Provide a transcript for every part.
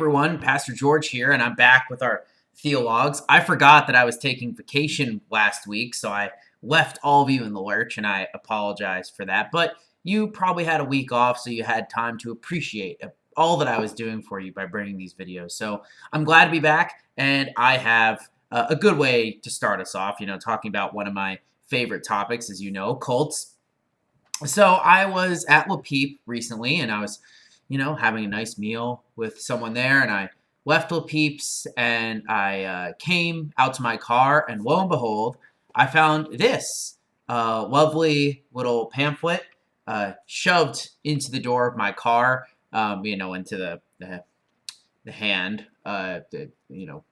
everyone, Pastor George here, and I'm back with our Theologs. I forgot that I was taking vacation last week, so I left all of you in the lurch, and I apologize for that. But you probably had a week off, so you had time to appreciate all that I was doing for you by bringing these videos. So I'm glad to be back, and I have a good way to start us off, talking about one of my favorite topics, as you know, cults. So I was at La Peep recently, and I was having a nice meal with someone there, and I left La Peeps, and I came out to my car, and lo and behold, I found this lovely little pamphlet shoved into the door of my car, into the hand, the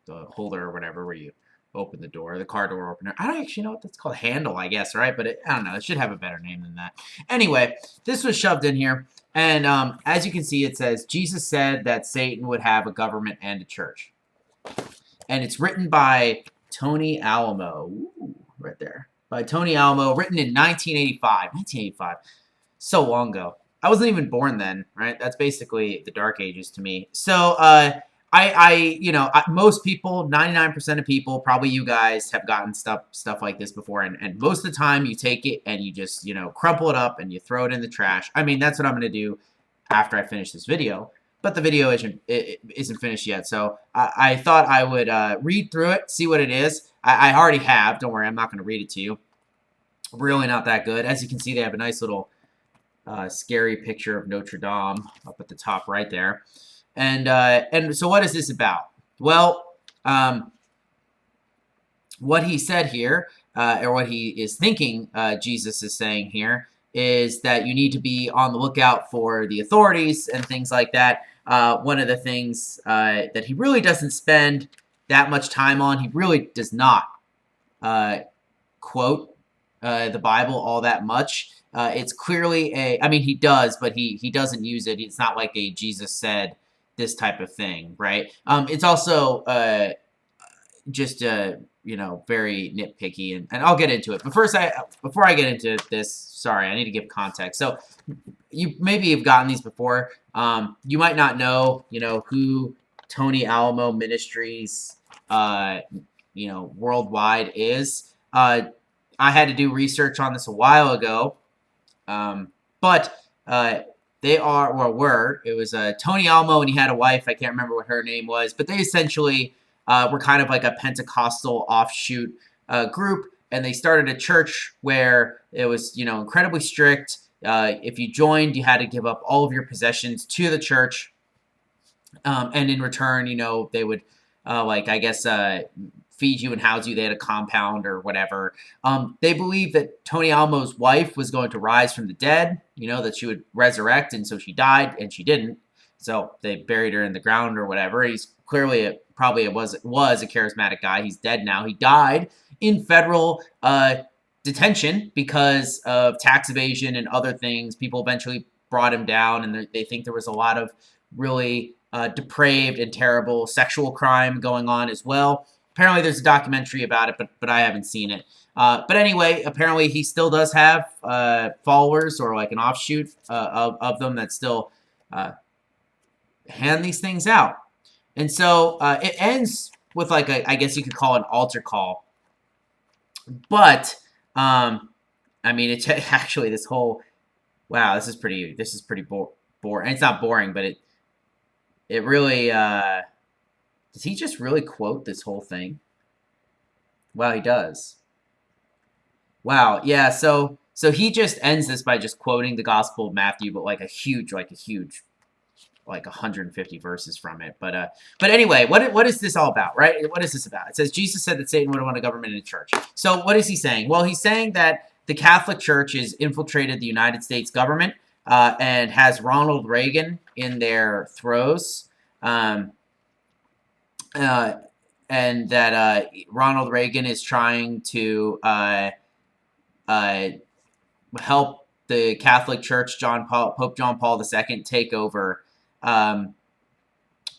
holder or whatever where you open the door, the car door opener. I don't actually know what that's called. Handle, I guess, right? But I don't know. It should have a better name than that. Anyway, this was shoved in here. And as you can see, it says, Jesus said that Satan would have a government and a church. And it's written by Tony Alamo. Ooh, right there. By Tony Alamo, written in 1985. 1985. So long ago. I wasn't even born then, right? That's basically the dark ages to me. So, most people, 99% of people, probably you guys, have gotten stuff like this before, and most of the time you take it and you just, crumple it up and you throw it in the trash. I mean, that's what I'm going to do after I finish this video, but the video isn't finished yet, so I thought I would read through it, see what it is. I already have. Don't worry, I'm not going to read it to you. Really not that good. As you can see, they have a nice little scary picture of Notre Dame up at the top right there. And so what is this about? Well, what he said here, or what he is thinking Jesus is saying here, is that you need to be on the lookout for the authorities and things like that. One of the things that he really doesn't spend that much time on, he really does not quote the Bible all that much. It's clearly he does, but he doesn't use it. It's not like a Jesus said this type of thing, right? It's also just very nitpicky, and I'll get into it. But first, before I get into this, sorry, I need to give context. So you maybe have gotten these before. You might not know, who Tony Alamo Ministries, worldwide is. I had to do research on this a while ago. But they are, or were, it was Tony Alamo, and he had a wife. I can't remember what her name was, but they essentially were kind of like a Pentecostal offshoot group, and they started a church where it was, incredibly strict. If you joined, you had to give up all of your possessions to the church, and in return, they would, feed you and house you. They had a compound or whatever. They believed that Tony Almo's wife was going to rise from the dead, that she would resurrect, and so she died, and she didn't. So they buried her in the ground or whatever. He's clearly was a charismatic guy. He's dead now. He died in federal detention because of tax evasion and other things. People eventually brought him down, and they think there was a lot of really depraved and terrible sexual crime going on as well. Apparently, there's a documentary about it, but I haven't seen it. But anyway, apparently he still does have followers, or like an offshoot of them that still hand these things out. And so it ends with I guess you could call it an altar call. But it's actually this whole, wow, this is pretty boring. And it's not boring, but it really. Does he just really quote this whole thing? Wow, he does. Wow, yeah, so he just ends this by just quoting the Gospel of Matthew, but like a huge, 150 verses from it. But anyway, what is this all about, right? What is this about? It says, Jesus said that Satan would want a government and a church. So what is he saying? Well, he's saying that the Catholic Church has infiltrated the United States government and has Ronald Reagan in their throes. And that Ronald Reagan is trying to help the Catholic Church, Pope John Paul II, take over, and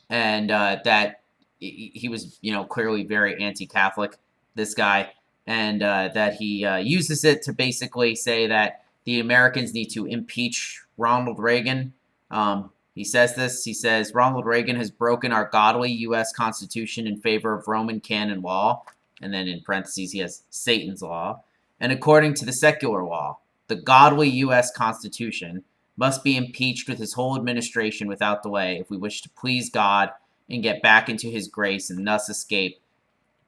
that he was, clearly very anti-Catholic, this guy, and that he uses it to basically say that the Americans need to impeach Ronald Reagan, He says this. He says, Ronald Reagan has broken our godly U.S. Constitution in favor of Roman canon law. And then in parentheses, he has Satan's law. And according to the secular law, the godly U.S. Constitution must be impeached with his whole administration without delay if we wish to please God and get back into his grace and thus escape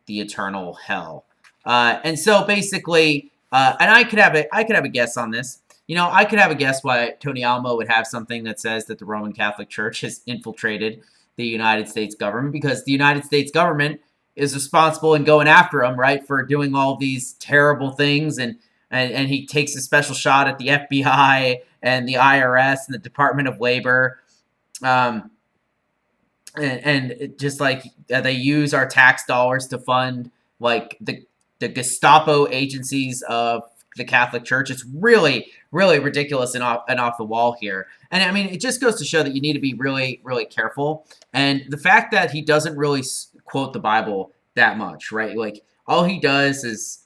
the eternal hell. And so basically, and I could have a guess on this. I could have a guess why Tony Alamo would have something that says that the Roman Catholic Church has infiltrated the United States government, because the United States government is responsible in going after him, right, for doing all these terrible things, and he takes a special shot at the FBI and the IRS and the Department of Labor. And it just like they use our tax dollars to fund like the Gestapo agencies of the Catholic Church. It's really, really ridiculous and off the wall here. And I mean, it just goes to show that you need to be really, really careful. And the fact that he doesn't really quote the Bible that much, right? Like all he does is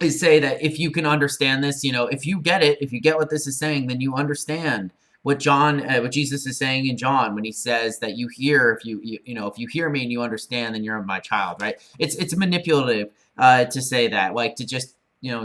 say that if you can understand this, if you get it, if you get what this is saying, then you understand what Jesus is saying in John when he says that you hear, if you hear me and you understand, then you're my child, right? It's manipulative to say that, like to just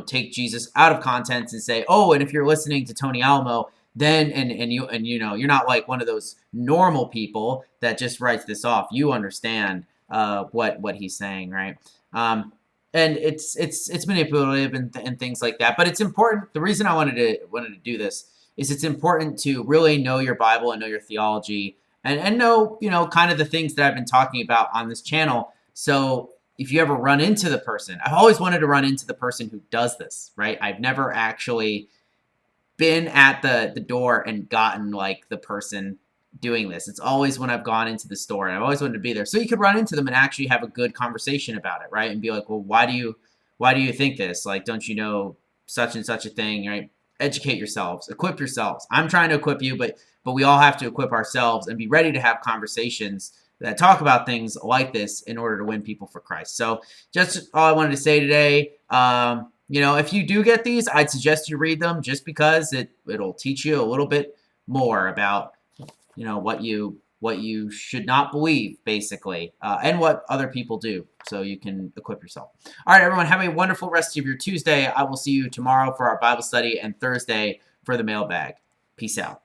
take Jesus out of context and say, oh, and if you're listening to Tony Alamo, then you're not like one of those normal people that just writes this off. You understand what he's saying, right? And it's manipulative and things like that. But it's important. The reason I wanted to do this is it's important to really know your Bible and know your theology and know, kind of the things that I've been talking about on this channel. So if you ever run into the person, I've always wanted to run into the person who does this, right? I've never actually been at the door and gotten like the person doing this. It's always when I've gone into the store, and I've always wanted to be there. So you could run into them and actually have a good conversation about it, right? And be like, well, why do you think this? Like, don't you know such and such a thing, right? Educate yourselves, equip yourselves. I'm trying to equip you, but we all have to equip ourselves and be ready to have conversations that talk about things like this in order to win people for Christ. So just all I wanted to say today. If you do get these, I'd suggest you read them just because it'll teach you a little bit more about what you should not believe, basically, and what other people do, so you can equip yourself. All right, everyone, have a wonderful rest of your Tuesday. I will see you tomorrow for our Bible study and Thursday for the mailbag. Peace out.